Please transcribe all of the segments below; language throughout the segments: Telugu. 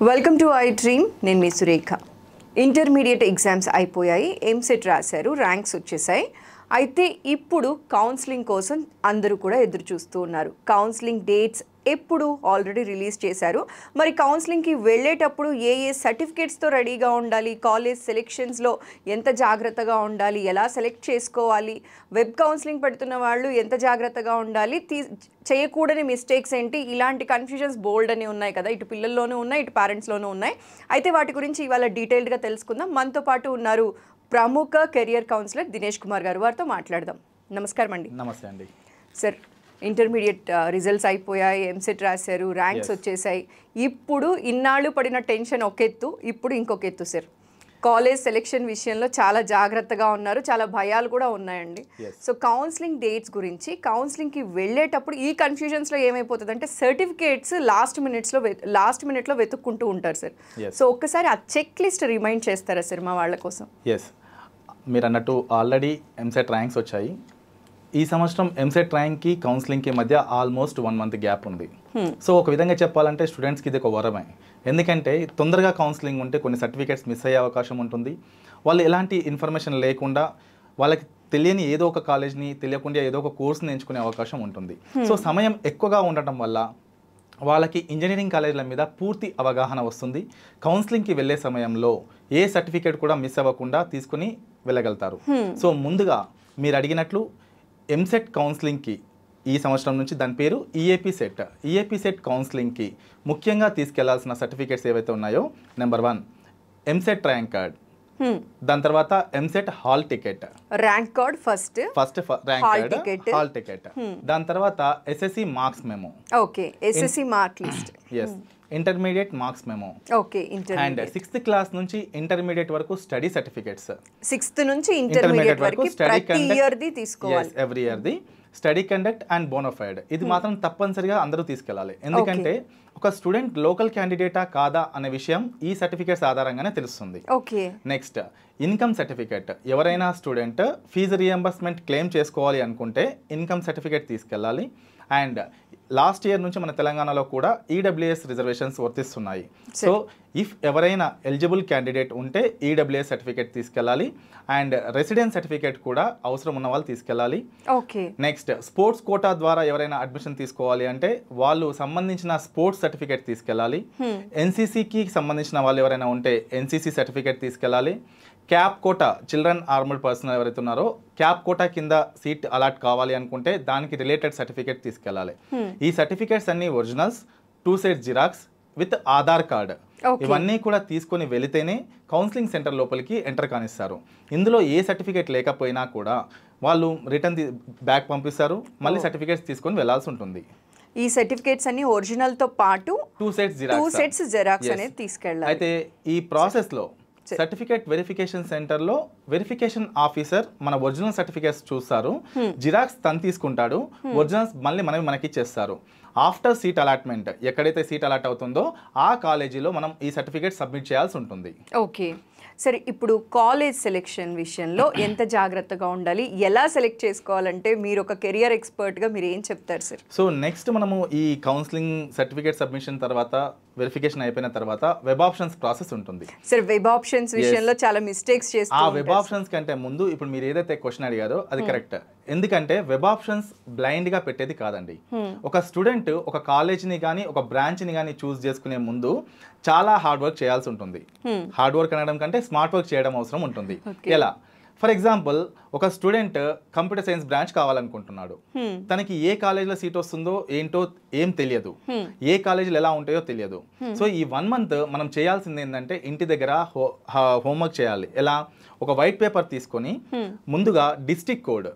Welcome to I dream. నేను మీ సురేఖ. ఇంటర్మీడియట్ ఎగ్జామ్స్ అయిపోయాయి, ఎంసెట్ రాశారు, ర్యాంక్స్ వచ్చేసాయి. అయితే ఇప్పుడు కౌన్సిలింగ్ కోసం అందరూ కూడా ఎదురు చూస్తూ ఉన్నారు. కౌన్సిలింగ్ డేట్స్ ఎప్పుడు ఆల్రెడీ రిలీజ్ చేశారు. మరి కౌన్సిలింగ్కి వెళ్ళేటప్పుడు ఏ సర్టిఫికేట్స్తో రెడీగా ఉండాలి, కాలేజ్ సెలెక్షన్స్లో ఎంత జాగ్రత్తగా ఉండాలి, ఎలా సెలెక్ట్ చేసుకోవాలి, వెబ్ కౌన్సిలింగ్ పెడుతున్న వాళ్ళు ఎంత జాగ్రత్తగా ఉండాలి, చేయకూడని మిస్టేక్స్ ఏంటి, ఇలాంటి కన్ఫ్యూజన్స్ బోల్డ్ అని ఉన్నాయి కదా, ఇటు పిల్లల్లోనూ ఉన్నాయి, ఇటు పేరెంట్స్లోనూ ఉన్నాయి. అయితే వాటి గురించి ఇవాళ డీటెయిల్డ్గా తెలుసుకుందాం. మనతో పాటు ఉన్నారు ప్రముఖ కెరియర్ కౌన్సిలర్ దినేష్ కుమార్ గారు. వారితో మాట్లాడదాం. నమస్కారం అండి. నమస్తే అండి. సార్, ఇంటర్మీడియట్ రిజల్ట్స్ అయిపోయాయి, ఎంసెట్ రాశారు, ర్యాంక్స్ వచ్చేసాయి. ఇప్పుడు ఇన్నాళ్ళు పడిన టెన్షన్ ఒక ఎత్తు, ఇప్పుడు ఇంకొక ఎత్తు సార్. కాలేజ్ సెలెక్షన్ విషయంలో చాలా జాగ్రత్తగా ఉన్నారు, చాలా భయాలు కూడా ఉన్నాయండి. సో కౌన్సిలింగ్ డేట్స్ గురించి, కౌన్సిలింగ్కి వెళ్ళేటప్పుడు ఈ కన్ఫ్యూజన్స్లో ఏమైపోతుంది అంటే సర్టిఫికేట్స్ లాస్ట్ మినిట్లో వెతుక్కుంటూ ఉంటారు సార్. సో ఒక్కసారి ఆ చెక్ లిస్ట్ రిమైండ్ చేస్తారా సార్ మా వాళ్ళ కోసం? ఎస్, మీరు అన్నట్టు ఆల్రెడీ ఎంసెట్ ర్యాంక్స్ వచ్చాయి. ఈ సంవత్సరం ఎంసెట్ ర్యాంక్కి కౌన్సిలింగ్కి మధ్య ఆల్మోస్ట్ 1 month గ్యాప్ ఉంది. సో ఒక విధంగా చెప్పాలంటే స్టూడెంట్స్కి ఇది ఒక వరమే. ఎందుకంటే తొందరగా కౌన్సిలింగ్ ఉంటే కొన్ని సర్టిఫికేట్స్ మిస్ అయ్యే అవకాశం ఉంటుంది. వాళ్ళు ఎలాంటి ఇన్ఫర్మేషన్ లేకుండా వాళ్ళకి తెలియని ఏదో ఒక కాలేజ్ని, తెలియకుండా ఏదో ఒక కోర్స్ని ఎంచుకునే అవకాశం ఉంటుంది. సో సమయం ఎక్కువగా ఉండటం వల్ల వాళ్ళకి ఇంజనీరింగ్ కాలేజీల మీద పూర్తి అవగాహన వస్తుంది. కౌన్సిలింగ్కి వెళ్ళే సమయంలో ఏ సర్టిఫికేట్ కూడా మిస్ అవ్వకుండా తీసుకుని వెళ్ళగలుగుతారు. సో ముందుగా మీరు అడిగినట్లు ఎంసెట్ కౌన్సిలింగ్కి ఈ సంవత్సరం నుంచి దాని పేరు ఈఏపీ సెట్ కౌన్సిలింగ్కి ముఖ్యంగా తీసుకెళ్లాల్సిన సర్టిఫికేట్స్ ఏవైతే ఉన్నాయో, నెంబర్ 1 ఎంసెట్ ర్యాంక్ కార్డ్, దాని తర్వాత EAMCET hall ticket, rank card first rank card, hall ticket, దాని తర్వాత SSC marks memo, okay SSC mark list, yes intermediate marks memo, okay and 6th class నుంచి ఇంటర్మీడియట్ వరకు స్టడీ సర్టిఫికేట్స్, 6th నుంచి ఇంటర్మీడియట్ వరకు ప్రతి ఇయర్ ది తీసుకోవాలి. Every year the study conduct and bonafide, ఇది మాత్రం తప్పనిసరిగా అందరూ తీసుకెళ్ళాలి. ఎందుకంటే ఒక స్టూడెంట్ లోకల్ క్యాండిడేటా కాదా అనే విషయం ఈ సర్టిఫికేట్స్ ఆధారంగానే తెలుస్తుంది. నెక్స్ట్ ఇన్కమ్ సర్టిఫికేట్, ఎవరైనా స్టూడెంట్ ఫీజు రియంబర్స్మెంట్ క్లెయిమ్ చేసుకోవాలి అనుకుంటే ఇన్కమ్ సర్టిఫికేట్ తీసుకెళ్ళాలి. అండ్ లాస్ట్ ఇయర్ నుంచి మన తెలంగాణలో కూడా ఈడబ్ల్యూఎస్ రిజర్వేషన్స్ వర్తిస్తున్నాయి. సో ఇఫ్ ఎవరైనా ఎలిజిబుల్ క్యాండిడేట్ ఉంటే ఈడబ్ల్యూఎస్ సర్టిఫికేట్ తీసుకెళ్ళాలి. అండ్ రెసిడెన్స్ సర్టిఫికేట్ కూడా అవసరం ఉన్న వాళ్ళు తీసుకెళ్ళాలి. నెక్స్ట్ స్పోర్ట్స్ కోటా ద్వారా ఎవరైనా అడ్మిషన్ తీసుకోవాలి అంటే వాళ్ళు సంబంధించిన స్పోర్ట్స్ సర్టిఫికేట్ తీసుకెళ్ళాలి. ఎన్సీసీకి సంబంధించిన వాళ్ళు ఎవరైనా ఉంటే ఎన్సీసీ సర్టిఫికేట్ తీసుకెళ్ళాలి. CAP quota, children armed person ఎవరైతే ఉన్నారో క్యాప్ కోటా కింద సీట్ అలాట్ కావాలి అనుకుంటే దానికి రిలేటెడ్ సర్టిఫికేట్ తీసుకెళ్ళాలి. ఈ సర్టిఫికేట్స్ అన్ని originals, 2 sets Xerox with Aadhaar card, ఇవన్నీ కూడా తీసుకొని వెళితేనే కౌన్సిలింగ్ సెంటర్ లోపలికి ఎంటర్ కానిస్తారు. ఇందులో ఏ సర్టిఫికేట్ లేకపోయినా కూడా వాళ్ళు రిటర్న్ బ్యాక్ పంపిస్తారు, మళ్ళీ సర్టిఫికేట్స్ తీసుకొని వెళ్లాల్సి ఉంటుంది. ఈ సర్టిఫికేట్స్ అన్ని ఒరిజినల్ తో పాటు 2 sets జిరాక్స్ అనేది తీసుకెళ్ళాలి. అయితే ఈ ప్రాసెస్ లో సర్టిఫికేట్ వెరిఫికేషన్ సెంటర్ లో వెరిఫికేషన్ ఆఫీసర్ మన ఒరిజినల్ సర్టిఫికేట్స్ చూస్తారు, జిరాక్స్ తను తీసుకుంటాడు, ఒరిజినల్స్ మళ్ళీ మనకి ఇచ్చేస్తారు. ఆఫ్టర్ సీట్ అలాట్మెంట్, ఎక్కడైతే సీట్ అలాట్ అవుతుందో ఆ కాలేజీలో మనం ఈ సర్టిఫికేట్ సబ్మిట్ చేయాల్సి ఉంటుంది. ఓకే సరే, ఇప్పుడు కాలేజ్ సెలెక్షన్ విషయంలో ఎంత జాగ్రత్తగా ఉండాలి, ఎలా సెలెక్ట్ చేసుకోవాలంటే మీరు ఒక కెరియర్ ఎక్స్పర్ట్గా మీరు ఏం చెప్తారు సార్? సో నెక్స్ట్ మనము ఈ కౌన్సిలింగ్ సర్టిఫికేట్ సబ్మిషన్ తర్వాత, వెరిఫికేషన్ అయిపోయిన తర్వాత వెబ్ ఆప్షన్స్ ప్రాసెస్ ఉంటుంది. సార్ వెబ్ ఆప్షన్స్ విషయంలో చాలా మిస్టేక్స్ చేస్తారు. ఆ వెబ్ ఆప్షన్స్ కంటే ముందు ఇప్పుడు మీరు ఏదైతే క్వశ్చన్ అడిగారో అది కరెక్ట్. ఎందుకంటే వెబ్ ఆప్షన్స్ బ్లైండ్ గా పెట్టేది కాదండి. ఒక స్టూడెంట్ ఒక కాలేజ్ని కానీ ఒక బ్రాంచ్ని కానీ చూస్ చేసుకునే ముందు చాలా హార్డ్ వర్క్ చేయాల్సి ఉంటుంది. హార్డ్ వర్క్ అనడం కంటే స్మార్ట్ వర్క్ చేయడం అవసరం ఉంటుంది. ఎలా? ఫర్ ఎగ్జాంపుల్, ఒక స్టూడెంట్ కంప్యూటర్ సైన్స్ బ్రాంచ్ కావాలనుకుంటున్నాడు. తనకి ఏ కాలేజీలో సీట్ వస్తుందో ఏంటో ఏం తెలియదు, ఏ కాలేజీలు ఎలా ఉంటాయో తెలియదు. సో ఈ 1 month మనం చేయాల్సింది ఏంటంటే ఇంటి దగ్గర హోంవర్క్ చేయాలి. ఎలా? ఒక వైట్ పేపర్ తీసుకొని ముందుగా డిస్ట్రిక్ట్ కోడ్,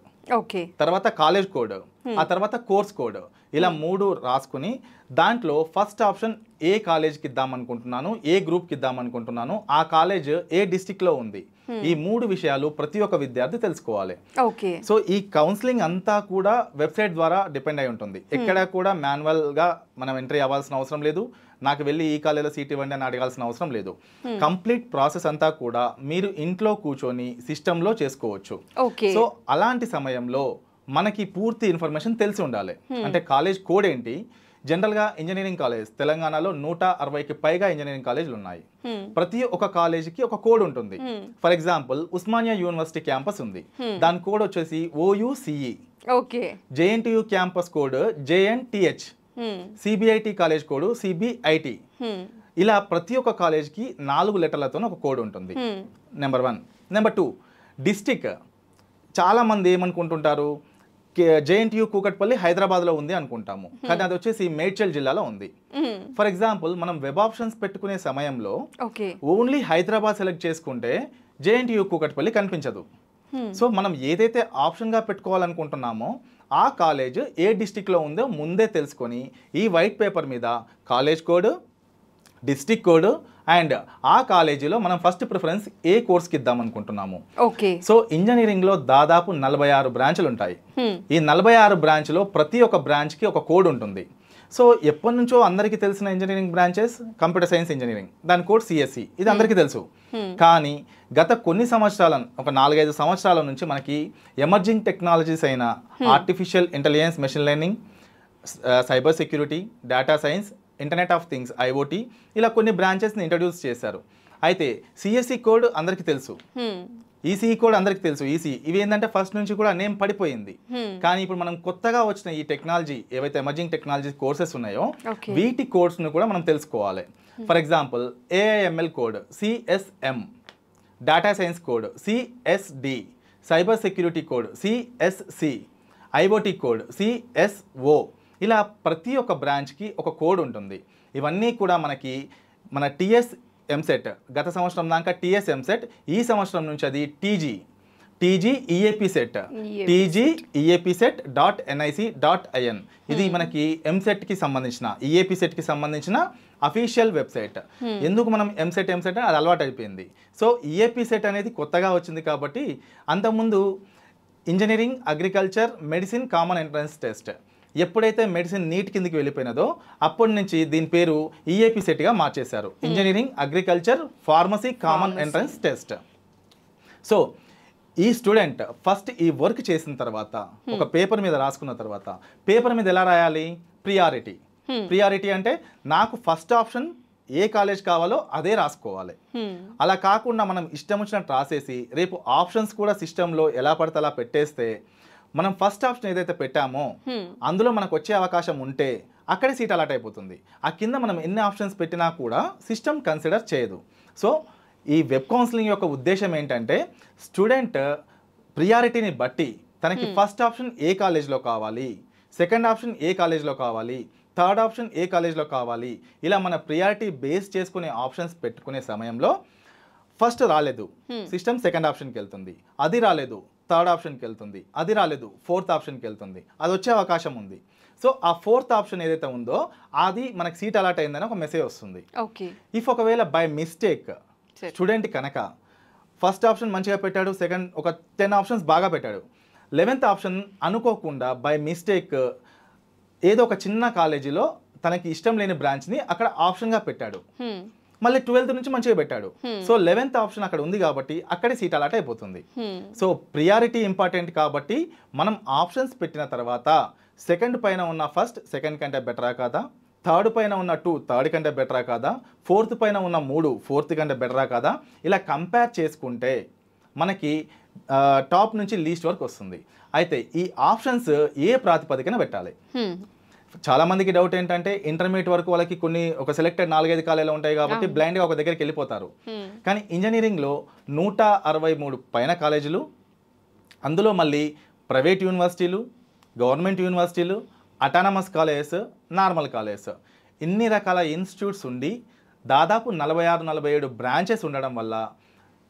తర్వాత కాలేజ్ కోడ్, ఆ తర్వాత కోర్స్ కోడ్, ఇలా 3 రాసుకుని దాంట్లో ఫస్ట్ ఆప్షన్ ఏ కాలేజ్కి ఇద్దాం అనుకుంటున్నాను, ఏ గ్రూప్కి ఇద్దాం అనుకుంటున్నాను, ఆ కాలేజ్ ఏ డిస్ట్రిక్ట్లో ఉంది, ఈ 3 విషయాలు ప్రతి ఒక్క విద్యార్థి తెలుసుకోవాలి. సో ఈ కౌన్సిలింగ్ అంతా కూడా వెబ్సైట్ ద్వారా డిపెండ్ అయి ఉంటుంది. ఎక్కడ కూడా మాన్యువల్గా మనం ఎంట్రీ అవ్వాల్సిన అవసరం లేదు. నాకు వెళ్ళి ఈ కాలేజీలో సీట్ ఇవ్వండి అని అడగాల్సిన అవసరం లేదు. కంప్లీట్ ప్రాసెస్ అంతా కూడా మీరు ఇంట్లో కూర్చొని సిస్టంలో చేసుకోవచ్చు. సో అలాంటి సమయంలో మనకి పూర్తి ఇన్ఫర్మేషన్ తెలిసి ఉండాలి. అంటే కాలేజ్ కోడ్ ఏంటి, జనరల్గా ఇంజనీరింగ్ కాలేజ్ తెలంగాణలో 160కి పైగా ఇంజనీరింగ్ కాలేజీలు ఉన్నాయి. ప్రతి ఒక్క కాలేజీకి ఒక కోడ్ ఉంటుంది. For example Osmania university campus ఉంది, దాని కోడ్ వచ్చేసి OUCE. Okay. JNTU campus code JNTH, CBIT college code CBIT. ఇలా ప్రతి ఒక్క కాలేజ్కి 4 లెటర్లతో ఒక కోడ్ ఉంటుంది. నెంబర్ 1. Number 2, district. చాలా మంది ఏమనుకుంటుంటారు, JNTU కూకట్పల్లి హైదరాబాద్లో ఉంది అనుకుంటాము, కానీ అది వచ్చేసి మేడ్చల్ జిల్లాలో ఉంది. ఫర్ ఎగ్జాంపుల్ మనం వెబ్ ఆప్షన్స్ పెట్టుకునే సమయంలో ఓన్లీ హైదరాబాద్ సెలెక్ట్ చేసుకుంటే JNTU కూకట్పల్లి కనిపించదు. సో మనం ఏదైతే ఆప్షన్గా పెట్టుకోవాలనుకుంటున్నామో ఆ కాలేజ్ ఏ డిస్టిక్లో ఉందో ముందే తెలుసుకొని ఈ వైట్ పేపర్ మీద college code, district code and ఆ కాలేజీలో మనం ఫస్ట్ ప్రిఫరెన్స్ ఏ కోర్స్కి ఇద్దాం అనుకుంటున్నాము. సో ఇంజనీరింగ్లో దాదాపు 46 బ్రాంచ్లు ఉంటాయి. ఈ 46 బ్రాంచ్లో ప్రతి ఒక్క బ్రాంచ్కి ఒక కోడ్ ఉంటుంది. సో ఎప్పటి నుంచో అందరికీ తెలిసిన engineering branches computer science engineering, దాని కోడ్ CSE, ఇది అందరికీ తెలుసు. కానీ గత కొన్ని సంవత్సరాల, ఒక 4-5 సంవత్సరాల నుంచి మనకి ఎమర్జింగ్ టెక్నాలజీస్ అయిన artificial intelligence, machine learning, cyber security, data science, internet of things IoT, ఇలా కొన్ని బ్రాంచెస్ని ఇంట్రడ్యూస్ చేశారు. అయితే CSE కోడ్ అందరికీ తెలుసు, ECE కోడ్ అందరికీ తెలుసు. ECE ఇవి ఏంటంటే ఫస్ట్ నుంచి కూడా నేమ్ పడిపోయింది. కానీ ఇప్పుడు మనం కొత్తగా వచ్చిన ఈ టెక్నాలజీ, ఏవైతే ఎమర్జింగ్ టెక్నాలజీ కోర్సెస్ ఉన్నాయో వీటి కోడ్స్ను కూడా మనం తెలుసుకోవాలి. For example AIML code CSM, data science code CSD, cyber security code CSC, IoT code CSO. ఇలా ప్రతి ఒక్క బ్రాంచ్కి ఒక కోడ్ ఉంటుంది. ఇవన్నీ కూడా మనకి మన TS MSET, గత సంవత్సరం దాకా TS MSET, ఈ సంవత్సరం నుంచి అది TG EAP సెట్, TGEAPset.nic.in. ఇది మనకి MSETకి సంబంధించిన, EAP సెట్కి సంబంధించిన అఫీషియల్ వెబ్సైట్. ఎందుకు మనం MSET అది అలవాటు అయిపోయింది. సో EAP సెట్ అనేది కొత్తగా వచ్చింది కాబట్టి, అంతకుముందు engineering, agriculture, medicine common entrance test, ఎప్పుడైతే మెడిసిన్ నీట్ కిందకి వెళ్ళిపోయినదో అప్పటి నుంచి దీని పేరు EAP సెట్గా మార్చేశారు, engineering, agriculture, pharmacy common entrance test. So ఈ స్టూడెంట్ ఫస్ట్ ఈ వర్క్ చేసిన తర్వాత, ఒక పేపర్ మీద రాసుకున్న తర్వాత, పేపర్ మీద ఎలా రాయాలి, ప్రియారిటీ అంటే నాకు ఫస్ట్ ఆప్షన్ ఏ కాలేజ్ కావాలో అదే రాసుకోవాలి. అలా కాకుండా మనం ఇష్టం వచ్చినట్టు రాసేసి రేపు ఆప్షన్స్ కూడా సిస్టంలో ఎలా పడితే అలా పెట్టేస్తే, మనం ఫస్ట్ ఆప్షన్ ఏదైతే పెట్టామో అందులో మనకు వచ్చే అవకాశం ఉంటే అక్కడే సీట్ అలాట్ అయిపోతుంది. ఆ కింద మనం ఎన్ని ఆప్షన్స్ పెట్టినా కూడా సిస్టమ్ కన్సిడర్ చేయదు. సో ఈ వెబ్ కౌన్సిలింగ్ యొక్క ఉద్దేశం ఏంటంటే, స్టూడెంట్ ప్రియారిటీని బట్టి తనకి ఫస్ట్ ఆప్షన్ ఏ కాలేజ్లో కావాలి, సెకండ్ ఆప్షన్ ఏ కాలేజ్లో కావాలి, థర్డ్ ఆప్షన్ ఏ కాలేజ్లో కావాలి, ఇలా మన ప్రియారిటీ బేస్ చేసుకునే ఆప్షన్స్ పెట్టుకునే సమయంలో ఫస్ట్ రాలేదు సిస్టమ్ సెకండ్ ఆప్షన్కి వెళ్తుంది, అది రాలేదు థర్డ్ ఆప్షన్కి వెళ్తుంది, అది రాలేదు ఫోర్త్ ఆప్షన్కి వెళ్తుంది, అది వచ్చే అవకాశం ఉంది. సో ఆ ఫోర్త్ ఆప్షన్ ఏదైతే ఉందో అది మనకి సీట్ అలాట్ అయిందని ఒక మెసేజ్ వస్తుంది. ఇఫ్ ఒకవేళ బై మిస్టేక్ స్టూడెంట్ కనుక ఫస్ట్ ఆప్షన్ మంచిగా పెట్టాడు, సెకండ్ ఒక 10 ఆప్షన్స్ బాగా పెట్టాడు, 11th ఆప్షన్ అనుకోకుండా బై మిస్టేక్ ఏదో ఒక చిన్న కాలేజీలో తనకి ఇష్టం లేని బ్రాంచ్ని అక్కడ ఆప్షన్గా పెట్టాడు, మళ్ళీ 12th నుంచి మంచిగా పెట్టాడు. సో 11th ఆప్షన్ అక్కడ ఉంది కాబట్టి అక్కడే సీట్ అలాట్ అయిపోతుంది. సో ప్రియారిటీ ఇంపార్టెంట్ కాబట్టి మనం ఆప్షన్స్ పెట్టిన తర్వాత సెకండ్ పైన ఉన్న ఫస్ట్ సెకండ్ కంటే బెటరా కాదా, థర్డ్ పైన ఉన్న 2 థర్డ్ కంటే బెటరా కాదా, ఫోర్త్ పైన ఉన్న 3 ఫోర్త్ కంటే బెటరా కాదా, ఇలా కంపేర్ చేసుకుంటే మనకి టాప్ నుంచి లీస్ట్ వరకు వస్తుంది. అయితే ఈ ఆప్షన్స్ ఏ ప్రాతిపదికన పెట్టాలి? చాలా మందికి డౌట్ ఏంటంటే, ఇంటర్మీడియట్ వరకు వాళ్ళకి కొన్ని ఒక సెలెక్టెడ్ 4-5 కాలేజీలు ఉంటాయి కాబట్టి బ్లైండ్గా ఒక దగ్గరికి వెళ్ళిపోతారు. కానీ ఇంజనీరింగ్లో 163 పైన కాలేజీలు, అందులో మళ్ళీ ప్రైవేట్ యూనివర్సిటీలు, గవర్నమెంట్ యూనివర్సిటీలు, అటానమస్ కాలేజెస్, నార్మల్ కాలేజెస్, ఇన్ని రకాల ఇన్స్టిట్యూట్స్ ఉండి దాదాపు 46-47 బ్రాంచెస్ ఉండడం వల్ల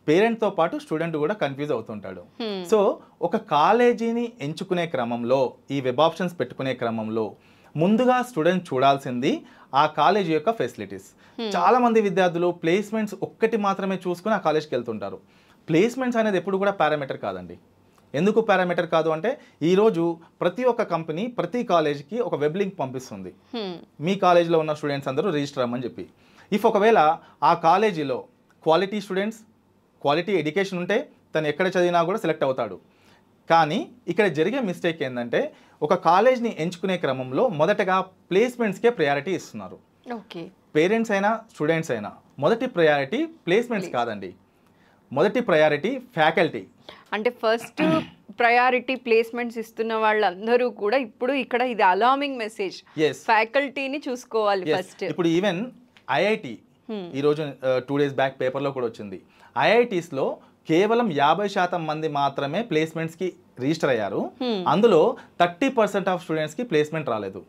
పేరెంట్తో పాటు స్టూడెంట్ కూడా కన్ఫ్యూజ్ అవుతుంటాడు. సో ఒక కాలేజీని ఎంచుకునే క్రమంలో, ఈ వెబ్ ఆప్షన్స్ పెట్టుకునే క్రమంలో ముందుగా స్టూడెంట్ చూడాల్సింది ఆ కాలేజీ యొక్క ఫెసిలిటీస్. చాలా మంది విద్యార్థులు ప్లేస్మెంట్స్ ఒక్కటి మాత్రమే చూసుకుని ఆ కాలేజ్కి వెళ్తుంటారు. ప్లేస్మెంట్స్ అనేది ఎప్పుడు కూడా పారామీటర్ కాదండి. ఎందుకు పారామీటర్ కాదు అంటే, ఈరోజు ప్రతి ఒక్క కంపెనీ ప్రతి కాలేజీకి ఒక వెబ్ లింక్ పంపిస్తుంది, మీ కాలేజీలో ఉన్న స్టూడెంట్స్ అందరూ రిజిస్టర్ అవ్వమని చెప్పి. ఇఫ్ ఒకవేళ ఆ కాలేజీలో క్వాలిటీ స్టూడెంట్స్, క్వాలిటీ ఎడ్యుకేషన్ ఉంటే తను ఎక్కడ చదివినా కూడా సెలెక్ట్ అవుతాడు. కానీ ఇక్కడ జరిగే మిస్టేక్ ఏంటంటే ఒక కాలేజ్ని ఎంచుకునే క్రమంలో మొదటగా ప్లేస్మెంట్స్కే ప్రయారిటీ ఇస్తున్నారు. ఓకే, పేరెంట్స్ అయినా స్టూడెంట్స్ అయినా మొదటి ప్రయారిటీ ప్లేస్మెంట్స్ కాదండి, మొదటి ప్రయారిటీ ఫ్యాకల్టీ. అంటే ఫస్ట్ ప్రయారిటీ ప్లేస్మెంట్స్ ఇస్తున్న వాళ్ళందరూ కూడా ఇప్పుడు ఇక్కడ ఇది అలార్మింగ్ మెసేజ్, ఫ్యాకల్టీని చూసుకోవాలి ఫస్ట్. ఇప్పుడు ఈవెన్ ఐఐటి ఈరోజు 2 days బ్యాక్ పేపర్లో కూడా వచ్చింది, ఐఐటీస్లో కేవలం 50% మంది మాత్రమే ప్లేస్మెంట్స్కి రిజిస్టర్ అయ్యారు. అందులో 30% ఆఫ్ స్టూడెంట్స్కి ప్లేస్మెంట్ రాలేదు.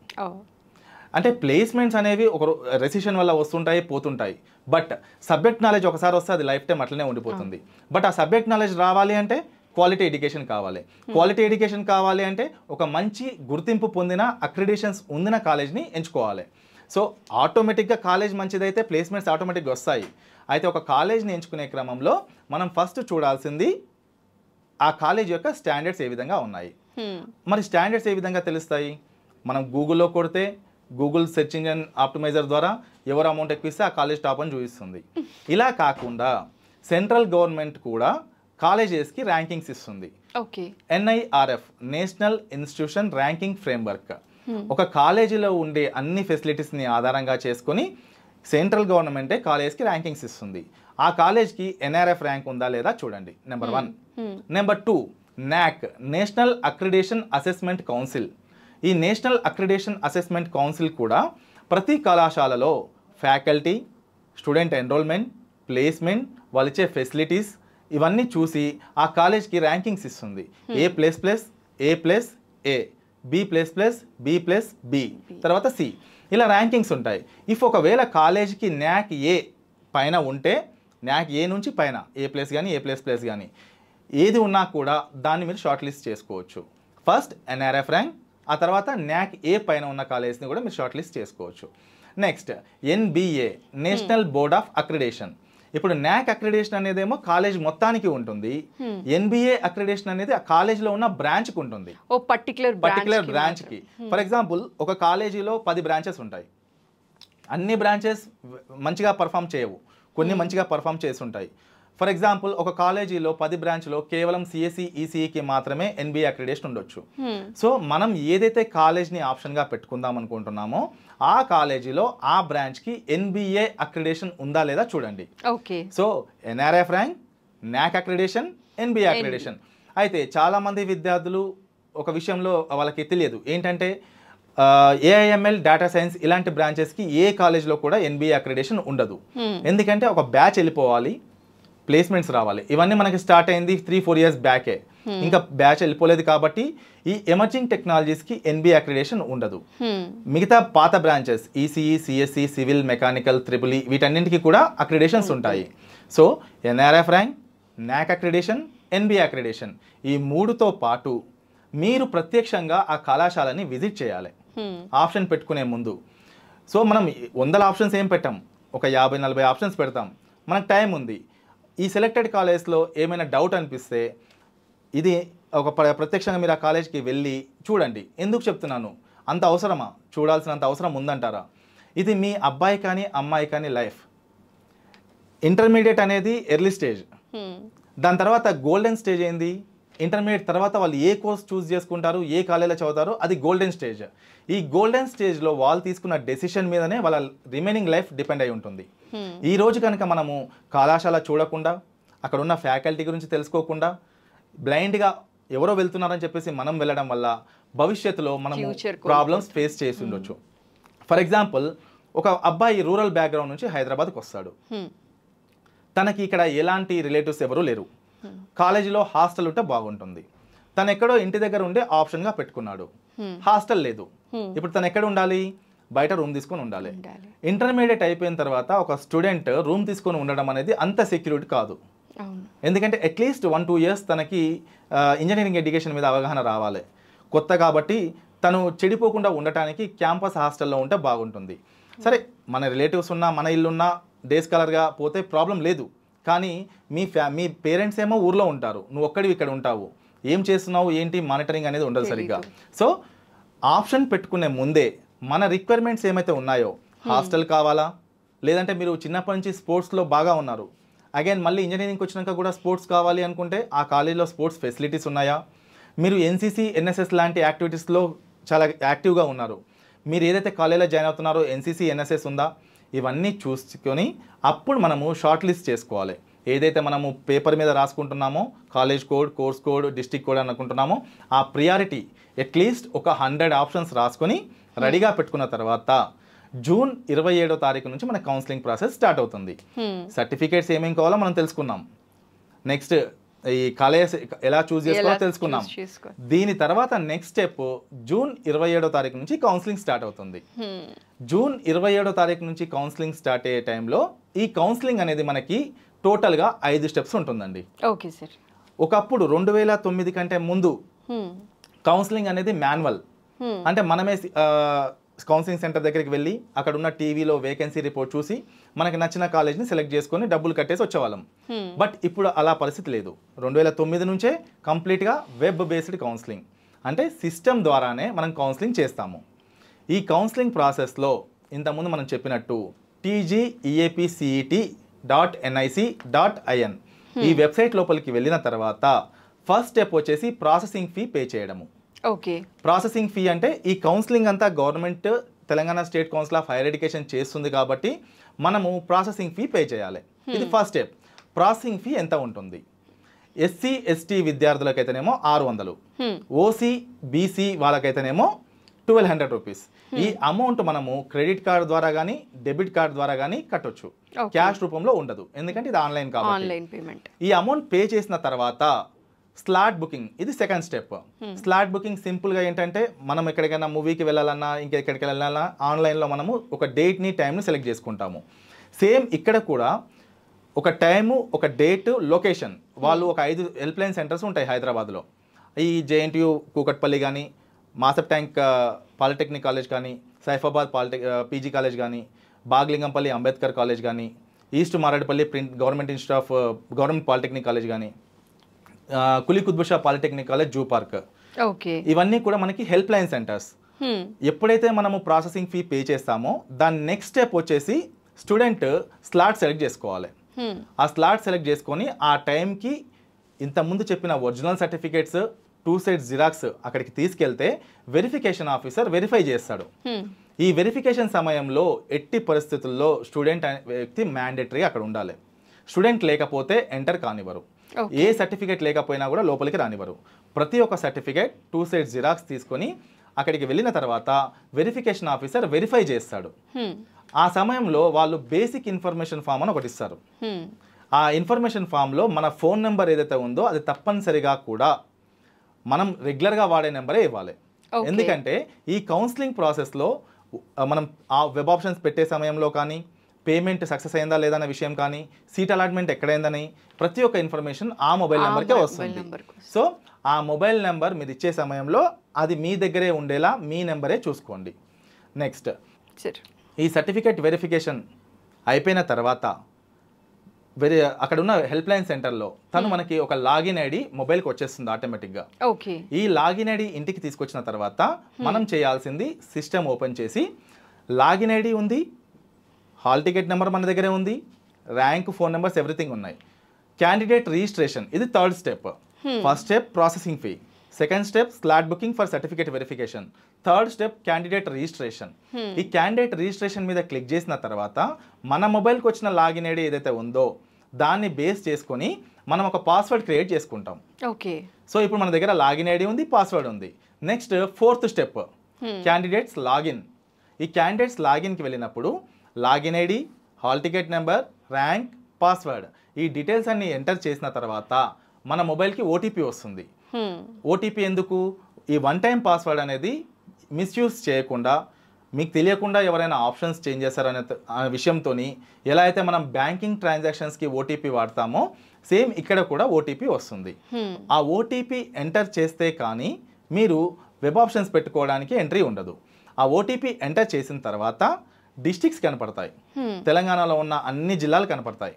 అంటే ప్లేస్మెంట్స్ అనేవి ఒక రెసిషన్ వల్ల వస్తుంటాయి పోతుంటాయి, బట్ సబ్జెక్ట్ నాలెడ్జ్ ఒకసారి వస్తే అది లైఫ్ టైం అట్లనే ఉండిపోతుంది. బట్ ఆ సబ్జెక్ట్ నాలెడ్జ్ రావాలి అంటే క్వాలిటీ ఎడ్యుకేషన్ కావాలి. క్వాలిటీ ఎడ్యుకేషన్ కావాలి అంటే ఒక మంచి గుర్తింపు పొందిన అక్రిడిషన్స్ ఉందిన కాలేజ్ని ఎంచుకోవాలి. సో ఆటోమేటిక్గా కాలేజ్ మంచిదైతే ప్లేస్మెంట్స్ ఆటోమేటిక్గా వస్తాయి. అయితే ఒక కాలేజ్ని ఎంచుకునే క్రమంలో మనం ఫస్ట్ చూడాల్సింది ఆ కాలేజ్ యొక్క స్టాండర్డ్స్ ఏ విధంగా ఉన్నాయి. మరి స్టాండర్డ్స్ ఏ విధంగా తెలుస్తాయి? మనం గూగుల్లో కొడితే గూగుల్ సెర్చ్ ఇంజిన్ ఆప్టిమైజర్ ద్వారా ఎవరు అమౌంట్ ఎక్కువ ఇస్తే ఆ కాలేజ్ టాప్ అని చూపిస్తుంది. ఇలా కాకుండా సెంట్రల్ గవర్నమెంట్ కూడా కాలేజెస్కి ర్యాంకింగ్స్ ఇస్తుంది. NIRF national institution ranking framework ఒక కాలేజీలో ఉండే అన్ని ఫెసిలిటీస్ని ఆధారంగా చేసుకొని సెంట్రల్ గవర్నమెంటే కాలేజ్కి ర్యాంకింగ్స్ ఇస్తుంది. ఆ కాలేజ్కి NRF ర్యాంక్ ఉందా లేదా చూడండి, number 1. Number 2, NAC national accreditation assessment council. ఈ నేషనల్ అక్రిడేషన్ అసెస్మెంట్ కౌన్సిల్ కూడా ప్రతి కళాశాలలో ఫ్యాకల్టీ, స్టూడెంట్ ఎన్రోల్మెంట్, ప్లేస్మెంట్, వాళ్ళు ఇచ్చే ఫెసిలిటీస్ ఇవన్నీ చూసి ఆ కాలేజ్కి ర్యాంకింగ్స్ ఇస్తుంది. A++, B++, B++, B, తర్వాత C, ఇలా ర్యాంకింగ్స్ ఉంటాయి. ఇఫ్ ఒకవేళ కాలేజ్కి NAC A పైన ఉంటే, NAC A నుంచి పైన A+ కానీ A++ కానీ ఏది ఉన్నా కూడా దాన్ని మీరు షార్ట్ లిస్ట్ చేసుకోవచ్చు. ఫస్ట్ NRF ర్యాంక్, ఆ తర్వాత NAC A పైన ఉన్న కాలేజ్ని కూడా మీరు షార్ట్ లిస్ట్ చేసుకోవచ్చు. Next NBA national board of accreditation. ఇప్పుడు NAC అక్రిడేషన్ అనేదేమో కాలేజ్ మొత్తానికి ఉంటుంది, NBA అక్రిడేషన్ అనేది ఆ కాలేజ్లో ఉన్న బ్రాంచ్కి ఉంటుంది, పర్టికులర్ బ్రాంచ్కి. ఫర్ ఎగ్జాంపుల్ ఒక కాలేజీలో 10 బ్రాంచెస్ ఉంటాయి, అన్ని బ్రాంచెస్ మంచిగా పర్ఫామ్ చేయవు, కొన్ని మంచిగా పర్ఫామ్ చేసి ఉంటాయి. ఫర్ ఎగ్జాంపుల్ ఒక కాలేజీలో 10 బ్రాంచ్లో కేవలం CSE, ECEకి మాత్రమే NBA అక్రిడేషన్ ఉండొచ్చు. సో మనం ఏదైతే కాలేజ్ని ఆప్షన్గా పెట్టుకుందాం అనుకుంటున్నామో ఆ కాలేజీలో ఆ బ్రాంచ్కి NBA అక్రిడేషన్ ఉందా లేదా చూడండి. So NRF rank, NAC accreditation, NBA accreditation. అయితే చాలామంది విద్యార్థులు ఒక విషయంలో వాళ్ళకి తెలియదు ఏంటంటే AIML, డేటా సైన్స్ ఇలాంటి బ్రాంచెస్కి ఏ కాలేజ్లో కూడా NBA అక్రిడేషన్ ఉండదు. ఎందుకంటే ఒక బ్యాచ్ వెళ్ళిపోవాలి, ప్లేస్మెంట్స్ రావాలి. ఇవన్నీ మనకి స్టార్ట్ అయింది 3-4 years బ్యాకే, ఇంకా బ్యాచ్ వెళ్ళిపోలేదు కాబట్టి ఈ ఎమర్జింగ్ టెక్నాలజీస్కి NBA అక్రిడేషన్ ఉండదు. మిగతా పాత branches ECE, CSE, civil, mechanical, EEE వీటన్నింటికి కూడా అక్రిడేషన్స్ ఉంటాయి. So NRF rank, NAC accreditation, NBA accreditation ఈ 3తో పాటు మీరు ప్రత్యక్షంగా ఆ కళాశాలని విజిట్ చేయాలి ఆప్షన్ పెట్టుకునే ముందు. సో మనం 100 ఆప్షన్స్ ఏం పెట్టాం, ఒక 50-40 ఆప్షన్స్ పెడతాం, మనకు టైం ఉంది. ఈ సెలెక్టెడ్ కాలేజ్లో ఏమైనా డౌట్ అనిపిస్తే ఇది ఒక ప్రత్యక్షంగా మీరు ఆ కాలేజ్కి వెళ్ళి చూడండి. ఎందుకు చెప్తున్నాను, అంత అవసరమా, చూడాల్సినంత అవసరం ఉందంటారా? ఇది మీ అబ్బాయి కానీ అమ్మాయి కానీ లైఫ్. ఇంటర్మీడియట్ అనేది ఎర్లీ స్టేజ్, దాని తర్వాత గోల్డెన్ స్టేజ్ ఏంది, ఇంటర్మీడియట్ తర్వాత వాళ్ళు ఏ కోర్స్ చూస్ చేసుకుంటారు, ఏ కాలేజీలో చదువుతారో అది గోల్డెన్ స్టేజ్. ఈ గోల్డెన్ స్టేజ్లో వాళ్ళు తీసుకున్న డెసిషన్ మీదనే వాళ్ళ రిమైనింగ్ లైఫ్ డిపెండ్ అయి ఉంటుంది. ఈ రోజు కనుక మనము కళాశాల చూడకుండా, అక్కడ ఉన్న ఫ్యాకల్టీ గురించి తెలుసుకోకుండా, బ్లైండ్గా ఎవరో వెళ్తున్నారని చెప్పేసి మనం వెళ్ళడం వల్ల భవిష్యత్తులో మనం ప్రాబ్లమ్స్ ఫేస్ చేసి ఉండొచ్చు. ఫర్ ఎగ్జాంపుల్ ఒక అబ్బాయి రూరల్ బ్యాక్గ్రౌండ్ నుంచి హైదరాబాద్కి వస్తాడు, తనకి ఇక్కడ ఎలాంటి రిలేటివ్స్ ఎవరూ లేరు, కాలేజీలో హాస్టల్ ఉంటే బాగుంటుంది, తను ఎక్కడో ఇంటి దగ్గర ఉండే ఆప్షన్గా పెట్టుకున్నాడు, హాస్టల్ లేదు, ఇప్పుడు తను ఎక్కడ ఉండాలి, బయట రూమ్ తీసుకొని ఉండాలి. ఇంటర్మీడియట్ అయిపోయిన తర్వాత ఒక స్టూడెంట్ రూమ్ తీసుకొని ఉండడం అనేది అంత సెక్యూరిటీ కాదు. ఎందుకంటే అట్లీస్ట్ 1-2 years తనకి ఇంజనీరింగ్ ఎడ్యుకేషన్ మీద అవగాహన రావాలి. కొత్త కాబట్టి తను చెడిపోకుండా ఉండటానికి క్యాంపస్ హాస్టల్లో ఉంటే బాగుంటుంది. సరే మన రిలేటివ్స్ ఉన్నా, మన ఇల్లున్నా, డే స్కాలర్గా పోతే ప్రాబ్లం లేదు. కానీ మీ పేరెంట్స్ ఏమో ఊర్లో ఉంటారు, నువ్వు ఒక్కడివి ఇక్కడ ఉంటావు, ఏం చేస్తున్నావు ఏంటి మానిటరింగ్ అనేది ఉండదు సరిగ్గా. సో ఆప్షన్ పెట్టుకునే ముందే మన రిక్వైర్మెంట్స్ ఏమైతే ఉన్నాయో, హాస్టల్ కావాలా, లేదంటే మీరు చిన్నప్పటి నుంచి స్పోర్ట్స్లో బాగా ఉన్నారు, అగైన్ మళ్ళీ ఇంజనీరింగ్కి వచ్చినాక కూడా స్పోర్ట్స్ కావాలి అనుకుంటే ఆ కాలేజీలో స్పోర్ట్స్ ఫెసిలిటీస్ ఉన్నాయా, మీరు ఎన్సీసీ ఎన్ఎస్ఎస్ లాంటి యాక్టివిటీస్లో చాలా యాక్టివ్గా ఉన్నారు, మీరు ఏదైతే కాలేజీలో జాయిన్ అవుతున్నారో ఎన్సీసీ ఎన్ఎస్ఎస్ ఉందా, ఇవన్నీ చూసుకొని అప్పుడు మనము షార్ట్ లిస్ట్ చేసుకోవాలి. ఏదైతే మనము పేపర్ మీద రాసుకుంటున్నామో college code, course code, district code అనుకుంటున్నామో ఆ ప్రియారిటీ అట్లీస్ట్ ఒక 100 ఆప్షన్స్ రాసుకొని రెడీగా పెట్టుకున్న తర్వాత జూన్ 27వ తారీఖు నుంచి మన కౌన్సిలింగ్ ప్రాసెస్ స్టార్ట్ అవుతుంది. సర్టిఫికేట్స్ ఏమేమి కావాలో మనం తెలుసుకున్నాం, నెక్స్ట్ ఈ కాలేజ్ ఎలా చూస్ చేసుకోవాలో తెలుసుకున్నాం. దీని తర్వాత నెక్స్ట్ స్టెప్ జూన్ 27వ తారీఖు నుంచి కౌన్సిలింగ్ స్టార్ట్ అవుతుంది. జూన్ 27వ తారీఖు నుంచి కౌన్సిలింగ్ స్టార్ట్ అయ్యే టైంలో ఈ కౌన్సిలింగ్ అనేది మనకి టోటల్గా 5 స్టెప్స్ ఉంటుందండి. Okay sir. ఒకప్పుడు 2009 కంటే ముందు కౌన్సిలింగ్ అనేది మాన్యువల్, అంటే మనమే కౌన్సిలింగ్ సెంటర్ దగ్గరికి వెళ్ళి అక్కడ ఉన్న టీవీలో వేకెన్సీ రిపోర్ట్ చూసి మనకి నచ్చిన కాలేజ్ని సెలెక్ట్ చేసుకొని డబ్బులు కట్టేసి వచ్చేవాళ్ళం. బట్ ఇప్పుడు అలా పరిస్థితి లేదు. 2009 నుంచే కంప్లీట్గా వెబ్ బేస్డ్ కౌన్సిలింగ్, అంటే సిస్టమ్ ద్వారానే మనం కౌన్సిలింగ్ చేస్తాము. ఈ కౌన్సిలింగ్ ప్రాసెస్లో ఇంతకుముందు మనం చెప్పినట్టు tgeepcet.nic.in ఈ వెబ్సైట్ లోపలికి వెళ్ళిన తర్వాత ఫస్ట్ స్టెప్ వచ్చేసి ప్రాసెసింగ్ ఫీ పే చేయడము. ఓకే. ప్రాసెసింగ్ ఫీ అంటే ఈ కౌన్సిలింగ్ అంతా government Telangana state council of higher education చేస్తుంది కాబట్టి మనము ప్రాసెసింగ్ ఫీ పే చేయాలి. ఇది ఫస్ట్ స్టెప్. ప్రాసెసింగ్ ఫీ ఎంత ఉంటుంది? ఎస్సీ ఎస్టీ విద్యార్థులకైతేనేమో 600, ఓసీ బీసీ వాళ్ళకైతేనేమో 1200 రూపీస్. ఈ అమౌంట్ మనము క్రెడిట్ కార్డ్ ద్వారా కానీ డెబిట్ కార్డ్ ద్వారా కానీ కట్టొచ్చు, క్యాష్ రూపంలో ఉండదు, ఎందుకంటే ఇది ఆన్లైన్ కాబట్టి. ఈ అమౌంట్ పే చేసిన తర్వాత స్లాట్ బుకింగ్, ఇది సెకండ్ స్టెప్. స్లాట్ బుకింగ్ సింపుల్గా ఏంటంటే మనం ఎక్కడికైనా మూవీకి వెళ్ళాలన్నా ఇంకెక్కడికి వెళ్ళాలన్నా ఆన్లైన్లో మనము ఒక డేట్ని టైంని సెలెక్ట్ చేసుకుంటాము. సేమ్ ఇక్కడ కూడా ఒక టైము, ఒక డేట్, లొకేషన్, వాళ్ళు ఒక 5 హెల్ప్లైన్ సెంటర్స్ ఉంటాయి హైదరాబాద్లో. ఈ జేఎన్టీయూ కూకట్పల్లి కానీ, మాసప్ ట్యాంక్ పాలిటెక్నిక్ కాలేజ్ కానీ, సైఫాబాద్ పీజీ కాలేజ్ కానీ, బాగ్లింగంపల్లి అంబేద్కర్ కాలేజ్ కానీ, East Marredpally government institute of government polytechnic college కానీ, Quli Qutub Shah polytechnic college zoo park, ఇవన్నీ కూడా మనకి హెల్ప్ లైన్ సెంటర్స్. ఎప్పుడైతే మనము ప్రాసెసింగ్ ఫీ పే చేస్తామో దాని నెక్స్ట్ స్టెప్ వచ్చేసి స్టూడెంట్ స్లాట్ సెలెక్ట్ చేసుకోవాలి. ఆ స్లాట్ సెలెక్ట్ చేసుకొని ఆ టైంకి ఇంతకుముందు చెప్పిన ఒరిజినల్ సర్టిఫికేట్స్ 2 సెట్స్ జిరాక్స్ అక్కడికి తీసుకెళ్తే వెరిఫికేషన్ ఆఫీసర్ వెరిఫై చేస్తాడు. ఈ వెరిఫికేషన్ సమయంలో ఎట్టి పరిస్థితుల్లో స్టూడెంట్ వ్యక్తి మ్యాండేటరీ అక్కడ ఉండాలి. స్టూడెంట్ లేకపోతే ఎంటర్ కానివ్వరు. ఏ సర్టిఫికేట్ లేకపోయినా కూడా లోపలికి రానివ్వరు. ప్రతి ఒక్క సర్టిఫికేట్ 2 సెట్స్ జిరాక్స్ తీసుకొని అక్కడికి వెళ్ళిన తర్వాత వెరిఫికేషన్ ఆఫీసర్ వెరిఫై చేస్తాడు. ఆ సమయంలో వాళ్ళు బేసిక్ ఇన్ఫర్మేషన్ ఫామ్ అని ఒకటి ఇస్తారు. ఆ ఇన్ఫర్మేషన్ ఫామ్లో మన ఫోన్ నెంబర్ ఏదైతే ఉందో అది తప్పనిసరిగా కూడా మనం రెగ్యులర్గా వాడే నెంబరే ఇవ్వాలి. ఎందుకంటే ఈ కౌన్సిలింగ్ ప్రాసెస్లో మనం ఆ వెబ్ ఆప్షన్స్ పెట్టే సమయంలో కానీ, పేమెంట్ సక్సెస్ అయిందా లేదా అనే విషయం కానీ, సీట్ అలాట్మెంట్ ఎక్కడైందని ప్రతి ఒక్క ఇన్ఫర్మేషన్ ఆ మొబైల్ నెంబర్కే వస్తుంది. సో ఆ మొబైల్ నెంబర్ మీరు ఇచ్చే సమయంలో అది మీ దగ్గరే ఉండేలా మీ నెంబరే చూసుకోండి. నెక్స్ట్ ఈ సర్టిఫికేట్ వెరిఫికేషన్ అయిపోయిన తర్వాత అక్కడ ఉన్న హెల్ప్ లైన్ సెంటర్లో తను మనకి ఒక లాగిన్ ఐడి మొబైల్కి వచ్చేస్తుంది ఆటోమేటిక్గా. ఈ లాగిన్ ఐడి ఇంటికి తీసుకొచ్చిన తర్వాత మనం చేయాల్సింది సిస్టమ్ ఓపెన్ చేసి లాగిన్ ఐడి ఉంది, హాల్ టికెట్ నెంబర్ మన దగ్గరే ఉంది, ర్యాంక్, ఫోన్ నెంబర్స్ ఎవ్రీథింగ్ ఉన్నాయి. క్యాండిడేట్ రిజిస్ట్రేషన్, ఇది third step. First step processing fee, second step slot booking for certificate verification, third step candidate registration. ఈ క్యాండిడేట్ రిజిస్ట్రేషన్ మీద క్లిక్ చేసిన తర్వాత మన మొబైల్కి వచ్చిన లాగిన్ ఐడి ఏదైతే ఉందో దాన్ని బేస్ చేసుకొని మనం ఒక పాస్వర్డ్ క్రియేట్ చేసుకుంటాం. సో ఇప్పుడు మన దగ్గర లాగిన్ ఐడి ఉంది, పాస్వర్డ్ ఉంది. Next fourth step candidates login. ఈ క్యాండిడేట్స్ లాగిన్కి వెళ్ళినప్పుడు login ID, hall ticket number, rank, password ఈ డీటెయిల్స్ అన్ని ఎంటర్ చేసిన తర్వాత మన మొబైల్కి ఓటీపీ వస్తుంది. ఓటీపీ ఎందుకు? ఈ 1 టైం పాస్వర్డ్ అనేది మిస్యూజ్ చేయకుండా, మీకు తెలియకుండా ఎవరైనా ఆప్షన్స్ చేంజ్ చేస్తారనే విషయంతో ఎలా అయితే మనం బ్యాంకింగ్ ట్రాన్సాక్షన్స్కి ఓటీపీ వాడతామో సేమ్ ఇక్కడ కూడా ఓటీపీ వస్తుంది. ఆ ఓటీపీ ఎంటర్ చేస్తే కానీ మీరు వెబ్ ఆప్షన్స్ పెట్టుకోవడానికి ఎంట్రీ ఉండదు. ఆ ఓటీపీ ఎంటర్ చేసిన తర్వాత డిస్ట్రిక్ట్స్ కనపడతాయి, తెలంగాణలో ఉన్న అన్ని జిల్లాలు కనపడతాయి.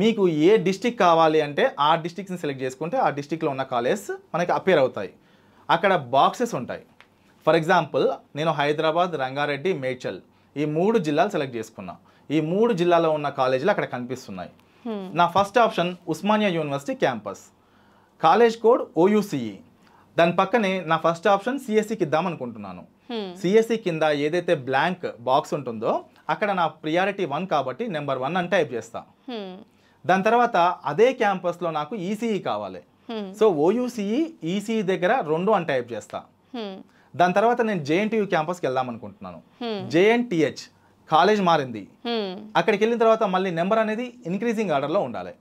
మీకు ఏ డిస్ట్రిక్ట్ కావాలి అంటే ఆ డిస్ట్రిక్ట్ని సెలెక్ట్ చేసుకుంటే ఆ డిస్ట్రిక్ట్లో ఉన్న కాలేజెస్ మనకి అపేర్ అవుతాయి. అక్కడ బాక్సెస్ ఉంటాయి. ఫర్ ఎగ్జాంపుల్ నేను హైదరాబాద్, రంగారెడ్డి, మేడ్చల్ ఈ 3 జిల్లాలు సెలెక్ట్ చేసుకున్నా. ఈ 3 జిల్లాలో ఉన్న కాలేజీలు అక్కడ కనిపిస్తున్నాయి. నా first option Osmania university campus, college code OUCE, దాని పక్కనే నా ఫస్ట్ ఆప్షన్ సిఎస్సికి ఇద్దాం అనుకుంటున్నాను. సిఎస్సి కింద ఏదైతే బ్లాంక్ బాక్స్ ఉంటుందో అక్కడ నా ప్రియారిటీ 1 కాబట్టి నెంబర్ 1 అని టైప్ చేస్తా. దాని తర్వాత అదే క్యాంపస్లో నాకు ఈసీఈ కావాలి. సో ఓయూసీఈ ఈసీఈ దగ్గర 2 అని టైప్ చేస్తా. దాని తర్వాత నేను జేఎన్టీయూ క్యాంపస్కి వెళ్దాం అనుకుంటున్నాను. జేఎన్టీహెచ్ కాలేజ్ మారింది. అక్కడికి వెళ్ళిన తర్వాత మళ్ళీ నెంబర్ అనేది ఇంక్రీజింగ్ ఆర్డర్లో ఉండాలి.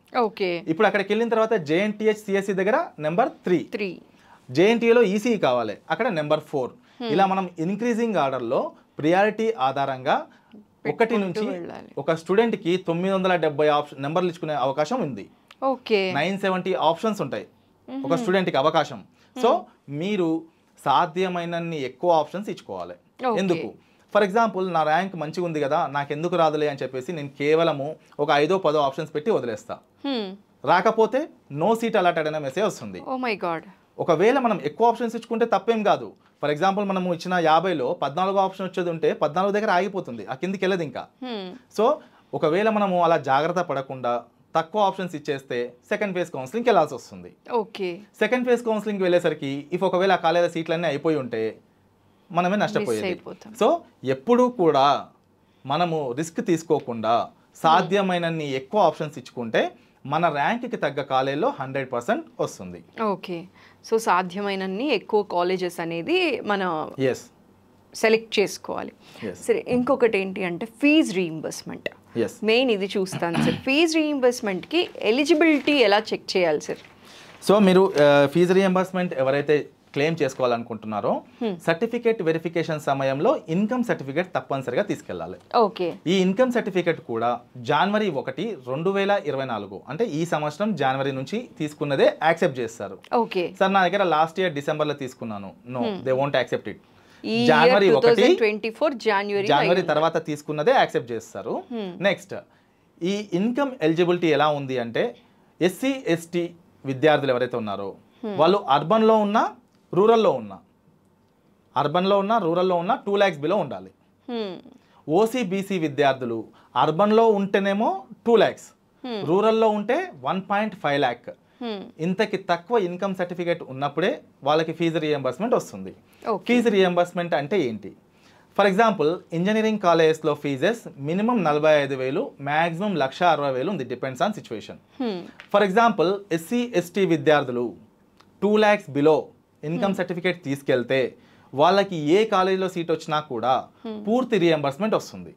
ఇప్పుడు అక్కడికి వెళ్ళిన తర్వాత జేఎన్టీహెచ్ సిఎస్సి దగ్గర నెంబర్ 3, జేఎన్టీయూలో ఈసీఈ కావాలి, అక్కడ నెంబర్ 4. ఇలా మనం ఇంక్రీజింగ్ ఆర్డర్లో ప్రియారిటీ ఆధారంగా 1 నుంచి ఒక స్టూడెంట్కి 970 నెంబర్లు ఇచ్చుకునే అవకాశం ఉంది. 970 ఆప్షన్స్ ఉంటాయి ఒక స్టూడెంట్కి అవకాశం. సో మీరు సాధ్యమైనన్ని ఎక్కువ ఆప్షన్స్ ఇచ్చుకోవాలి. ఎందుకు? ఫర్ ఎగ్జాంపుల్ నా ర్యాంక్ మంచిగా ఉంది కదా, నాకు ఎందుకు రాదులే అని చెప్పేసి నేను కేవలము ఒక 5-10 ఆప్షన్స్ పెట్టి వదిలేస్తా. రాకపోతే నో సీట్ అలాటెడ్ అనే మెసేజ్ వస్తుంది. ఒకవేళ మనం ఎక్కువ ఆప్షన్స్ ఇచ్చుకుంటే తప్పేం కాదు. ఫర్ ఎగ్జాంపుల్ మనము ఇచ్చిన 50లో 14 ఆప్షన్ వచ్చేది ఉంటే 14 దగ్గర ఆగిపోతుంది, ఆ కిందికి వెళ్ళదు ఇంకా. సో ఒకవేళ మనము అలా జాగ్రత్త పడకుండా తక్కువ ఆప్షన్స్ ఇచ్చేస్తే సెకండ్ ఫేజ్ కౌన్సిలింగ్కి వెళ్ళాల్సి వస్తుంది. సెకండ్ ఫేజ్ కౌన్సిలింగ్కి వెళ్ళేసరికి ఒకవేళ ఆ కాలేజీ సీట్లన్నీ అయిపోయి ఉంటే మనమే నష్టపోయేది. సో ఎప్పుడూ కూడా మనము రిస్క్ తీసుకోకుండా సాధ్యమైనన్ని ఎక్కువ ఆప్షన్స్ ఇచ్చుకుంటే మన ర్యాంక్కి తగ్గ కాలేజీలో 100% వస్తుంది. సో సాధ్యమైనన్ని ఎక్కువ కాలేజెస్ అనేది మనం సెలెక్ట్ చేసుకోవాలి. సరే, ఇంకొకటి ఏంటి అంటే ఫీజ్ రీయింబర్స్మెంట్. మెయిన్ ఇది చూస్తాను సార్. ఫీజ్ రీయింబర్స్మెంట్కి ఎలిజిబిలిటీ ఎలా చెక్ చేయాలి సార్? సో మీరు ఫీజు రీయింబర్స్మెంట్ ఎవరైతే క్లెయిమ్ చేసుకోవాలనుకుంటున్నారో సర్టిఫికేట్ వెరిఫికేషన్ సమయంలో ఇన్కమ్ సర్టిఫికేట్ తప్పనిసరిగా తీసుకెళ్ళాలి. ఈ ఇన్కమ్ సర్టిఫికేట్ కూడా జనవరి 1, 2024 అంటే ఈ సంవత్సరం జనవరి నుంచి తీసుకున్నదే యాక్సెప్ట్ చేస్తారు. సార్ నా దగ్గర లాస్ట్ ఇయర్ డిసెంబర్లో తీసుకున్నాను, no they won't accept it. జనవరి 1 జనవరి తర్వాత తీసుకున్నదే యాక్సెప్ట్ చేస్తారు. నెక్స్ట్ ఈ ఇన్కమ్ ఎలిజిబిలిటీ ఎలా ఉంది అంటే ఎస్సీ ఎస్టీ విద్యార్థులు ఎవరైతే ఉన్నారో వాళ్ళు అర్బన్లో ఉన్న రూరల్లో ఉన్న 2 lakhs బిలో ఉండాలి. ఓసీబీసీ విద్యార్థులు అర్బన్లో ఉంటేనేమో 2 lakhs, రూరల్లో ఉంటే 1.5 lakh. ఇంతకి తక్కువ ఇన్కమ్ సర్టిఫికేట్ ఉన్నప్పుడే వాళ్ళకి ఫీజు రీఎంబర్స్మెంట్ వస్తుంది. ఫీజు రీఎంబర్స్మెంట్ అంటే ఏంటి? ఫర్ ఎగ్జాంపుల్ ఇంజనీరింగ్ కాలేజెస్లో ఫీజెస్ మినిమం 45,000, మ్యాక్సిమం 1,60,000 ఉంది, depends on situation. For example SC ST విద్యార్థులు 2 lakhs బిలో ఇన్కమ్ సర్టిఫికేట్ తీసుకెళ్తే వాళ్ళకి ఏ కాలేజీలో సీట్ వచ్చినా కూడా పూర్తి రీఎంబర్స్మెంట్ వస్తుంది.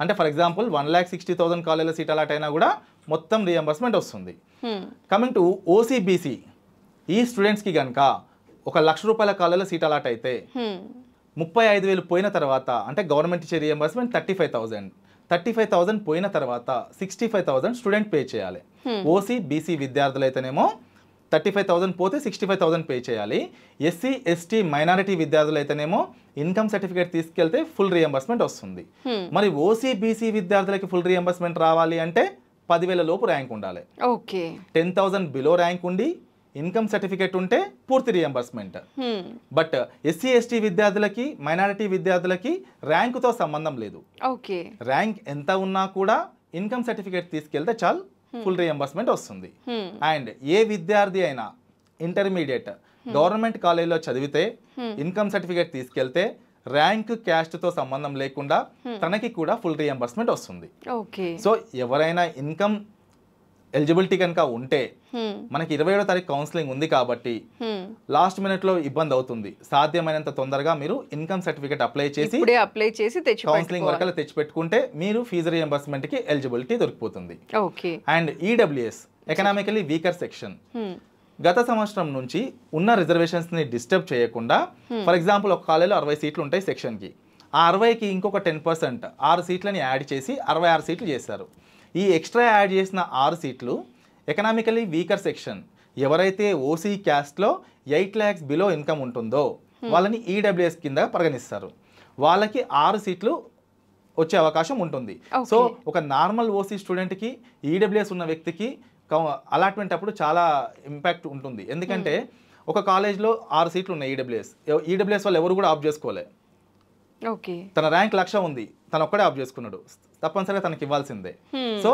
అంటే ఫర్ ఎగ్జాంపుల్ 1,60,000 కాలేజీలో సీట్ అలాట్ అయినా కూడా మొత్తం రీఎంబర్స్మెంట్ వస్తుంది. కమింగ్ టు ఓసీబీసీ, ఈ స్టూడెంట్స్కి కనుక 1,00,000 రూపాయల కాలేజీలో సీట్ అలాట్ అయితే 35,000 పోయిన తర్వాత అంటే గవర్నమెంట్ ఇచ్చే రీఎంబర్స్మెంట్ 35,000 పోయిన తర్వాత 65,000 స్టూడెంట్ పే చేయాలి. ఓసీబీసీ విద్యార్థులు అయితేనేమో 35,000 పోతే 65,000 పే చేయాలి. ఎస్సీ ఎస్టీ మైనారిటీ విద్యార్థులు అయితేనేమో ఇన్కమ్ సర్టిఫికేట్ తీసుకెళ్తే ఫుల్ రీఎంబర్స్మెంట్ వస్తుంది. మరి ఓసీబీసీ విద్యార్థులకి ఫుల్ రీఎంబర్స్మెంట్ రావాలి అంటే 10,000 లోపు ర్యాంక్ ఉండాలి. 10,000 బిలో ర్యాంక్ ఉండి ఇన్కమ్ సర్టిఫికేట్ ఉంటే పూర్తి రీఎంబర్స్మెంట్. బట్ ఎస్సీ ఎస్టీ విద్యార్థులకి మైనారిటీ విద్యార్థులకి ర్యాంకుతో సంబంధం లేదు. ర్యాంక్ ఎంత ఉన్నా కూడా ఇన్కమ్ సర్టిఫికేట్ తీసుకెళ్తే చాలు ఫుల్ రీఎంబర్స్మెంట్ వస్తుంది. అండ్ ఏ విద్యార్థి అయినా ఇంటర్మీడియట్ గవర్నమెంట్ కాలేజీలో చదివితే ఇన్కమ్ సర్టిఫికేట్ తీసుకెళ్తే ర్యాంక్ క్యాస్ట్ తో సంబంధం లేకుండా తనకి కూడా ఫుల్ రీఎంబర్స్మెంట్ వస్తుంది. సో ఎవరైనా ఇన్కమ్ ఎలిజిబిలిటీ కనుక ఉంటే మనకి 27వ తారీఖు కౌన్సిలింగ్ ఉంది కాబట్టి లాస్ట్ మినిట్ లో ఇబ్బంది అవుతుంది. సాధ్యమైనంత తొందరగా మీరు ఇన్కమ్ సర్టిఫికేట్ అప్లై చేసి కౌన్సిలింగ్ వరకు తెచ్చిపెట్టుకుంటే మీరు ఫీజు రీఎంబర్స్మెంట్ కి ఎలిజిబిలిటీ దొరికిపోతుంది. And EWS economically weaker section గత సంవత్సరం నుంచి ఉన్న రిజర్వేషన్స్ ని డిస్టర్బ్ చేయకుండా ఫర్ ఎగ్జాంపుల్ ఒక కాలేజీలో 60 సీట్లు ఉంటాయి సెక్షన్ కి, ఆ 60కి ఇంకొక 10% 6 సీట్లని యాడ్ చేసి 66 సీట్లు చేశారు. ఈ ఎక్స్ట్రా యాడ్ చేసిన 6 సీట్లు ఎకనామికలీ వీకర్ సెక్షన్ ఎవరైతే ఓసీ క్యాస్ట్లో 8 lakhs బిలో ఇన్కమ్ ఉంటుందో వాళ్ళని ఈడబ్ల్యూఎస్ కింద పరిగణిస్తారు. వాళ్ళకి 6 సీట్లు వచ్చే అవకాశం ఉంటుంది. సో ఒక నార్మల్ ఓసీ స్టూడెంట్కి ఈడబ్ల్యూఎస్ ఉన్న వ్యక్తికి అలాట్మెంట్ అప్పుడు చాలా ఇంపాక్ట్ ఉంటుంది. ఎందుకంటే ఒక కాలేజ్లో 6 సీట్లు ఉన్నాయి ఈడబ్ల్యూఎస్ వాళ్ళు ఎవరు కూడా ఆఫ్ చేసుకోలే. తన ర్యాంక్ 1,00,000 ఉంది, తను ఒక్కడే ఆఫ్ చేసుకున్నాడు. తప్పనిసరిగా తనకి ఇవ్వాల్సిందే. సో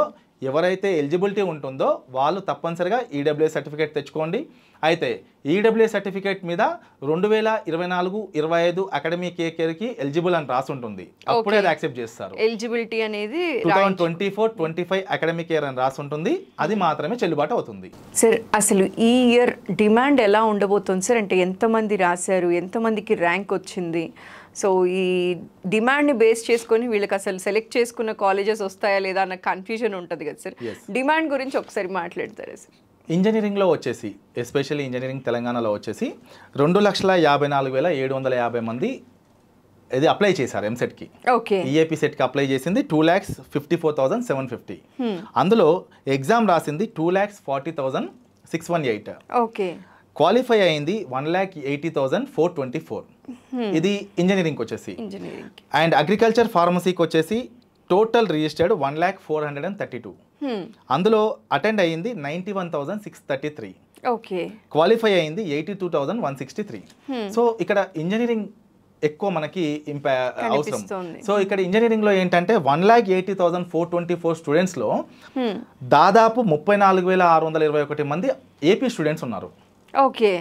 ఎవరైతే ఎలిజిబిలిటీ ఉంటుందో వాళ్ళు తప్పనిసరిగా ఈడబ్ల్యూఎస్ సర్టిఫికేట్ తెచ్చుకోండి. అయితే ఈడబ్ల్యూఎస్ సర్టిఫికేట్ మీద 2024-25 అకాడమిక్ ఇయర్కి ఎలిజిబుల్ అని రాసి ఉంటుంది, అప్పుడే అది యాక్సెప్ట్ చేస్తారు. ఎలిజిబిలిటీ అనేది 2024-25 అకాడమిక్ ఇయర్ అని రాసి ఉంటుంది, అది మాత్రమే చెల్లుబాటు అవుతుంది. సార్ అసలు ఈ ఇయర్ డిమాండ్ ఎలా ఉండబోతుంది సార్? అంటే ఎంతమంది రాశారు, ఎంతమందికి ర్యాంక్ వచ్చింది? సో ఈ డిమాండ్ని బేస్ చేసుకొని వీళ్ళకి అసలు సెలెక్ట్ చేసుకున్న కాలేజెస్ వస్తాయా లేదా అన్న కన్ఫ్యూజన్ ఉంటుంది కదా సార్. డిమాండ్ గురించి ఒకసారి మాట్లాడతారా సార్? ఇంజనీరింగ్లో వచ్చేసి ఎస్పెషల్లీ ఇంజనీరింగ్ తెలంగాణలో వచ్చేసి 2,54,750 మంది ఇది అప్లై చేశారు ఎంసెట్కి. ఓకే. ఈఏపీ సెట్కి అప్లై చేసింది 2,54,750. అందులో ఎగ్జామ్ రాసింది 2,40,618. ఓకే. క్వాలిఫై అయింది 1,80,424. ఇది ఇంజనీరింగ్కి వచ్చేసి. అండ్ అగ్రికల్చర్ ఫార్మసీకి వచ్చేసి టోటల్ రిజిస్టర్డ్ 1,04,32. అందులో అటెండ్ అయ్యింది 91,633. ఓకే. క్వాలిఫై అయింది 82,163. సో ఇక్కడ ఇంజనీరింగ్ ఎక్కువ మనకి అవసరం. సో ఇక్కడ ఇంజనీరింగ్లో ఏంటంటే 1,80,424 స్టూడెంట్స్లో దాదాపు 34,621 మంది ఏపీ స్టూడెంట్స్ ఉన్నారు. ఓకే.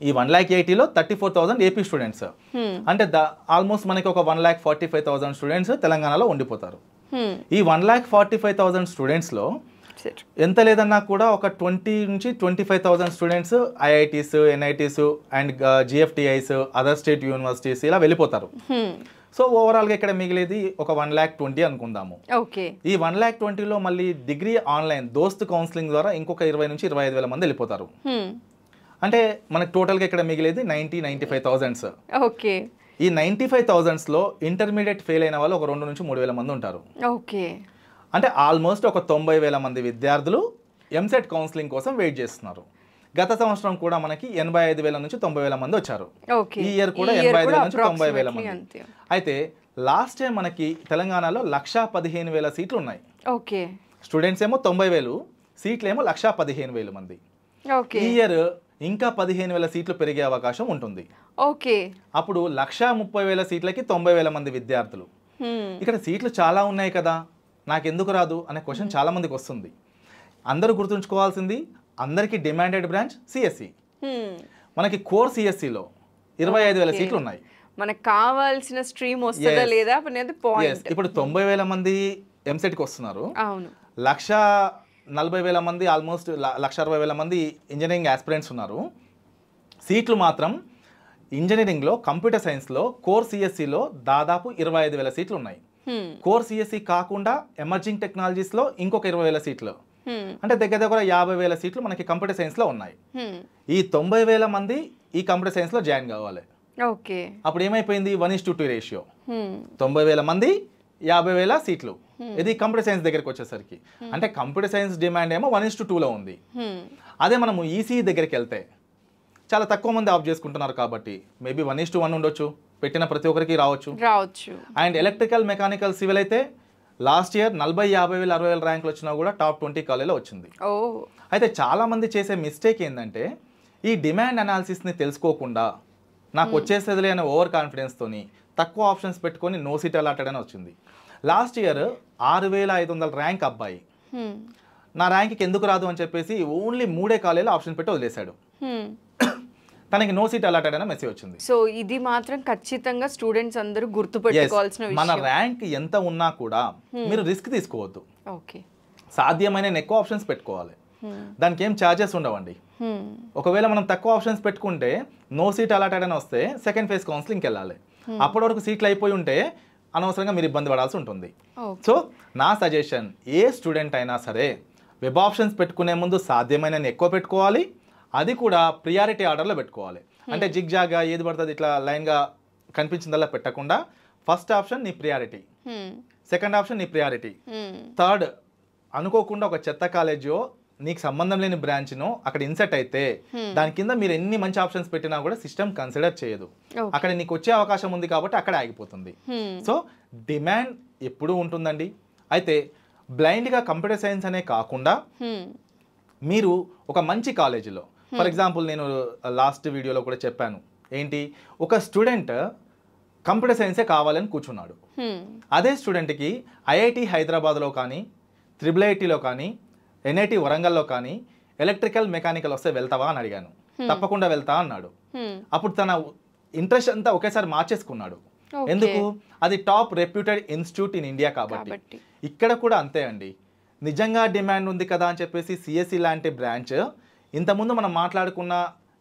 ఈ 1,80,000లో 34,000 ఏపీ స్టూడెంట్స్. అంటే ఆల్మోస్ట్ మనకి ఒక 1,45,000 స్టూడెంట్స్ తెలంగాణలో ఉండిపోతారు. ఈ 1,45,000 స్టూడెంట్స్లో ఎంత లేదన్నా కూడా ఒక 20,000-25,000 students IITs, NITs and GFTIs, other state universities ఇలా వెళ్ళిపోతారు. సో ఓవరాల్గా ఇక్కడ మిగిలేది ఒక 1,20,000 అనుకుందాము. ఈ 1,20,000లో మళ్ళీ డిగ్రీ ఆన్లైన్ దోస్త్ కౌన్సిలింగ్ ద్వారా ఇంకొక 20,000-25,000 మంది వెళ్ళిపోతారు. అంటే మనకు టోటల్గా ఇక్కడ మిగిలేది 95,000. ఓకే. ఈ 95,000లో ఇంటర్మీడియట్ ఫెయిల్ అయిన వాళ్ళు ఒక 2,000-3,000 మంది ఉంటారు. ఓకే. అంటే ఆల్మోస్ట్ ఒక 90,000 మంది విద్యార్థులు ఎంసెట్ కౌన్సిలింగ్ కోసం వెయిట్ చేస్తున్నారు. గత సంవత్సరం కూడా మనకి 85,000-90,000 మంది వచ్చారు. ఈ ఇయర్ కూడా 85,000-90,000 మంది. అయితే లాస్ట్ టైం మనకి తెలంగాణలో 1,15,000 సీట్లు ఉన్నాయి. ఓకే. స్టూడెంట్స్ ఏమో 90,000, సీట్లు ఏమో 1,15,000 మంది. ఈ ఇయర్ ఇంకా 15,000 సీట్లు పెరిగే అవకాశం ఉంటుంది. ఓకే. అప్పుడు 1,30,000 సీట్లకి 90,000 మంది విద్యార్థులు. ఇక్కడ సీట్లు చాలా ఉన్నాయి కదా, నాకెందుకు రాదు అనే క్వశ్చన్ చాలా మందికి వస్తుంది. అందరూ గుర్తుంచుకోవాల్సింది, అందరికీ డిమాండెడ్ బ్రాంచ్ సిఎస్సి. మనకి కోర్ సిఎస్సిలో 25,000 సీట్లు ఉన్నాయి. మనకు కావాల్సిన స్ట్రీమ్ వస్తుందా లేదా అనేది పాయింట్. ఇప్పుడు 90,000 మంది ఎంసెట్కి వస్తున్నారు. 1,40,000 మంది, ఆల్మోస్ట్ 1,60,000 మంది ఇంజనీరింగ్ ఆస్పిరెంట్స్ ఉన్నారు. సీట్లు మాత్రం ఇంజనీరింగ్లో కంప్యూటర్ సైన్స్లో కోర్ సిఎస్సిలో దాదాపు 25,000 సీట్లు ఉన్నాయి. కోర్ సిఎస్సి కాకుండా ఎమర్జింగ్ టెక్నాలజీస్లో ఇంకొక 20,000 సీట్లు, అంటే దగ్గర దగ్గర 50,000 సీట్లు మనకి కంప్యూటర్ సైన్స్లో ఉన్నాయి. ఈ 90,000 మంది ఈ కంప్యూటర్ సైన్స్లో జాయిన్ కావాలి. అప్పుడు ఏమైపోయింది, 1:2 రేషియో. 90,000 మంది, 50,000 సీట్లు. ఇది కంప్యూటర్ సైన్స్ దగ్గరికి వచ్చేసరికి అంటే కంప్యూటర్ సైన్స్ డిమాండ్ ఏమో 1:2లో ఉంది. అదే మనము ఈసీఈ దగ్గరికి వెళ్తే చాలా తక్కువ మంది ఆఫ్ చేసుకుంటున్నారు కాబట్టి మేబీ 1:1 ఉండొచ్చు, పెట్టిన ప్రతి ఒక్కరికి రావచ్చు. అండ్ ఎలక్ట్రికల్, మెకానికల్, సివిల్ అయితే లాస్ట్ ఇయర్ 40,000, 50,000, 60,000 ర్యాంకులు వచ్చినా కూడా టాప్ 20 కాలేజ్లో వచ్చింది. అయితే చాలా మంది చేసే మిస్టేక్ ఏంటంటే ఈ డిమాండ్ అనాలిసిస్ని తెలుసుకోకుండా నాకు వచ్చేసేదిలే అనే ఓవర్ కాన్ఫిడెన్స్తోని తక్కువ ఆప్షన్స్ పెట్టుకొని నో సీట్ అలాటెడ్ అని వచ్చింది. లాస్ట్ ఇయర్ 6,500 ర్యాంక్ అబ్బాయి నా ర్యాంక్కి ఎందుకు రాదు అని చెప్పేసి ఓన్లీ 3 కాలేజీలో ఆప్షన్ పెట్టి వదిలేశాడు. తనకి నో సీట్ అలాటెడ్ అనే మెసేజ్ వచ్చింది. సో ఇది మాత్రం ఖచ్చితంగా స్టూడెంట్స్ అందరూ గుర్తుపెట్టుకోవాల్సిన విషయం. మన ర్యాంక్ ఎంత ఉన్నా కూడా మీరు రిస్క్ తీసుకోవద్దు. సాధ్యమైన ఎక్కువ ఆప్షన్స్ పెట్టుకోవాలి. దానికి ఏం ఛార్జెస్ ఉండవండి. ఒకవేళ మనం తక్కువ ఆప్షన్స్ పెట్టుకుంటే నో సీట్ అలాటెడ్ అని వస్తే సెకండ్ ఫేజ్ కౌన్సిలింగ్కి వెళ్ళాలి. అప్పటి వరకు సీట్లు అయిపోయి ఉంటే అనవసరంగా మీరు ఇబ్బంది పడాల్సి ఉంటుంది. సో నా సజెషన్, ఏ స్టూడెంట్ అయినా సరే వెబ్ ఆప్షన్స్ పెట్టుకునే ముందు సాధ్యమైన ఎక్కువ పెట్టుకోవాలి. అది కూడా ప్రియారిటీ ఆర్డర్లో పెట్టుకోవాలి. అంటే జిగ్ జాగా ఏది పడుతుంది ఇట్లా లైన్గా కనిపించిందల్లా పెట్టకుండా ఫస్ట్ ఆప్షన్ నీ ప్రియారిటీ, సెకండ్ ఆప్షన్ నీ ప్రియారిటీ, థర్డ్ అనుకోకుండా ఒక చెత్త కాలేజో నీకు సంబంధం లేని బ్రాంచ్ను అక్కడ ఇన్సెట్ అయితే దాని కింద మీరు ఎన్ని మంచి ఆప్షన్స్ పెట్టినా కూడా సిస్టమ్ కన్సిడర్ చేయదు. అక్కడ నీకు వచ్చే అవకాశం ఉంది కాబట్టి అక్కడ ఆగిపోతుంది. సో డిమాండ్ ఎప్పుడూ ఉంటుందండి. అయితే బ్లైండ్గా కంప్యూటర్ సైన్స్ అనే కాకుండా మీరు ఒక మంచి కాలేజీలో, ఫర్ ఎగ్జాంపుల్ నేను లాస్ట్ వీడియోలో కూడా చెప్పాను ఏంటి, ఒక స్టూడెంట్ కంప్యూటర్ సైన్సే కావాలని కూర్చున్నాడు, అదే స్టూడెంట్కి ఐఐటి హైదరాబాద్లో కానీ IIITలో కానీ NIT వరంగల్లో కానీ ఎలక్ట్రికల్ మెకానికల్ వస్తే వెళ్తావా అని అడిగాను. తప్పకుండా వెళ్తా అన్నాడు. అప్పుడు తన ఇంట్రెస్ట్ అంతా ఒకేసారి మార్చేసుకున్నాడు. ఎందుకు? అది top reputed institute in India కాబట్టి. ఇక్కడ కూడా అంతే అండి. నిజంగా డిమాండ్ ఉంది కదా అని చెప్పేసి సిఎస్సి లాంటి బ్రాంచ్ ఇంతకుముందు మనం మాట్లాడుకున్న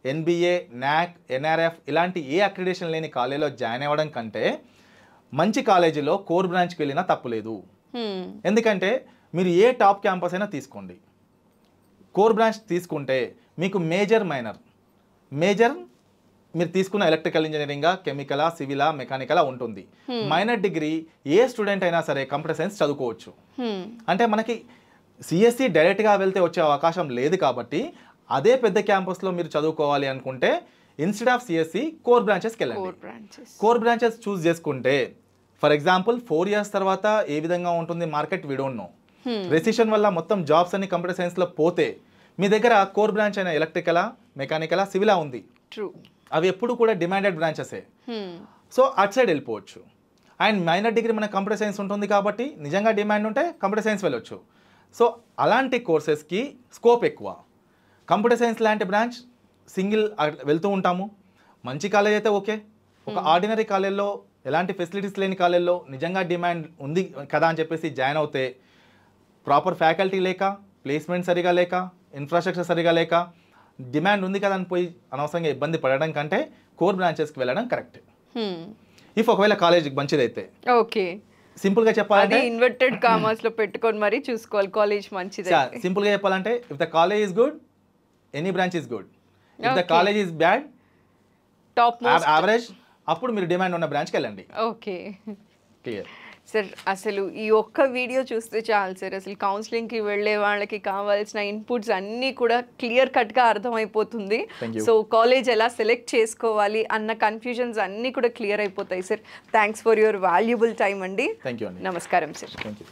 NBA, NAC, NRF ఇలాంటి ఏ అక్రిడేషన్ లేని కాలేజీలో జాయిన్ అవ్వడం కంటే మంచి కాలేజీలో కోర్ బ్రాంచ్కి వెళ్ళినా తప్పులేదు. ఎందుకంటే మీరు ఏ టాప్ క్యాంపస్ అయినా తీసుకోండి, కోర్ బ్రాంచ్ తీసుకుంటే మీకు మేజర్ మీరు తీసుకున్న ఎలక్ట్రికల్ ఇంజనీరింగా, కెమికలా, సివిలా, మెకానికలా ఉంటుంది. మైనర్ డిగ్రీ ఏ స్టూడెంట్ అయినా సరే కంప్యూటర్ సైన్స్ చదువుకోవచ్చు. అంటే మనకి సిఎస్సి డైరెక్ట్గా వెళ్తే వచ్చే అవకాశం లేదు కాబట్టి అదే పెద్ద క్యాంపస్లో మీరు చదువుకోవాలి అనుకుంటే ఇన్స్టెడ్ ఆఫ్ సిఎస్సి కోర్ బ్రాంచెస్కి వెళ్ళండి. కోర్ బ్రాంచెస్ చూస్ చేసుకుంటే ఫర్ ఎగ్జాంపుల్ 4 years తర్వాత ఏ విధంగా ఉంటుంది market we don't know. Recession వల్ల మొత్తం జాబ్స్ అన్ని కంప్యూటర్ సైన్స్లో పోతే మీ దగ్గర కోర్ బ్రాంచ్ అయిన ఎలక్ట్రికలా, మెకానికలా, సివిలా ఉంది. అవి ఎప్పుడు కూడా డిమాండెడ్ బ్రాంచెసే. సో అట్ సైడ్ వెళ్ళిపోవచ్చు. అండ్ మైనర్ డిగ్రీ మన కంప్యూటర్ సైన్స్ ఉంటుంది కాబట్టి నిజంగా డిమాండ్ ఉంటే కంప్యూటర్ సైన్స్ వెళ్ళొచ్చు. సో అలాంటి కోర్సెస్కి స్కోప్ ఎక్కువ. కంప్యూటర్ సైన్స్ లాంటి బ్రాంచ్ సింగిల్ వెళ్తూ ఉంటాము. మంచి కాలేజ్ అయితే ఓకే. ఒక ఆర్డినరీ కాలేజ్లో ఎలాంటి ఫెసిలిటీస్ లేని కాలేజ్లో నిజంగా డిమాండ్ ఉంది కదా అని చెప్పేసి జాయిన్ అవుతే ప్రాపర్ ఫ్యాకల్టీ లేక, ప్లేస్మెంట్ సరిగా లేక, ఇన్ఫ్రాస్ట్రక్చర్ సరిగా లేక డిమాండ్ ఉంది కదా అని పోయి అనవసరంగా ఇబ్బంది పడడం కంటే కోర్ బ్రాంచెస్కి వెళ్ళడం కరెక్ట్. ఇఫ్ ఒకవేళ కాలేజ్ మంచిదైతే. ఓకే, సింపుల్ గా చెప్పాలంటే ఇన్వర్టెడ్ కామర్స్ లో పెట్టుకొని మరి చూసుకోవాలి కాలేజ్ మంచిది. సింపుల్ గా చెప్పాలంటే if the college is good any branch is good. If the college is bad top most average అప్పుడు మీరు డిమాండ్ ఉన్న బ్రాంచ్కి వెళ్ళండి. Okay clear sir. అసలు ఈ ఒక్క వీడియో చూస్తే చాలు సార్, అసలు కౌన్సిలింగ్కి వెళ్ళే వాళ్ళకి కావాల్సిన ఇన్పుట్స్ అన్నీ కూడా క్లియర్ కట్గా అర్థమైపోతుంది. సో కాలేజ్ ఎలా సెలెక్ట్ చేసుకోవాలి అన్న కన్ఫ్యూజన్స్ అన్నీ కూడా క్లియర్ అయిపోతాయి sir. Thanks for your valuable time అండి. Thank you. నమస్కారం సార్. Thank you.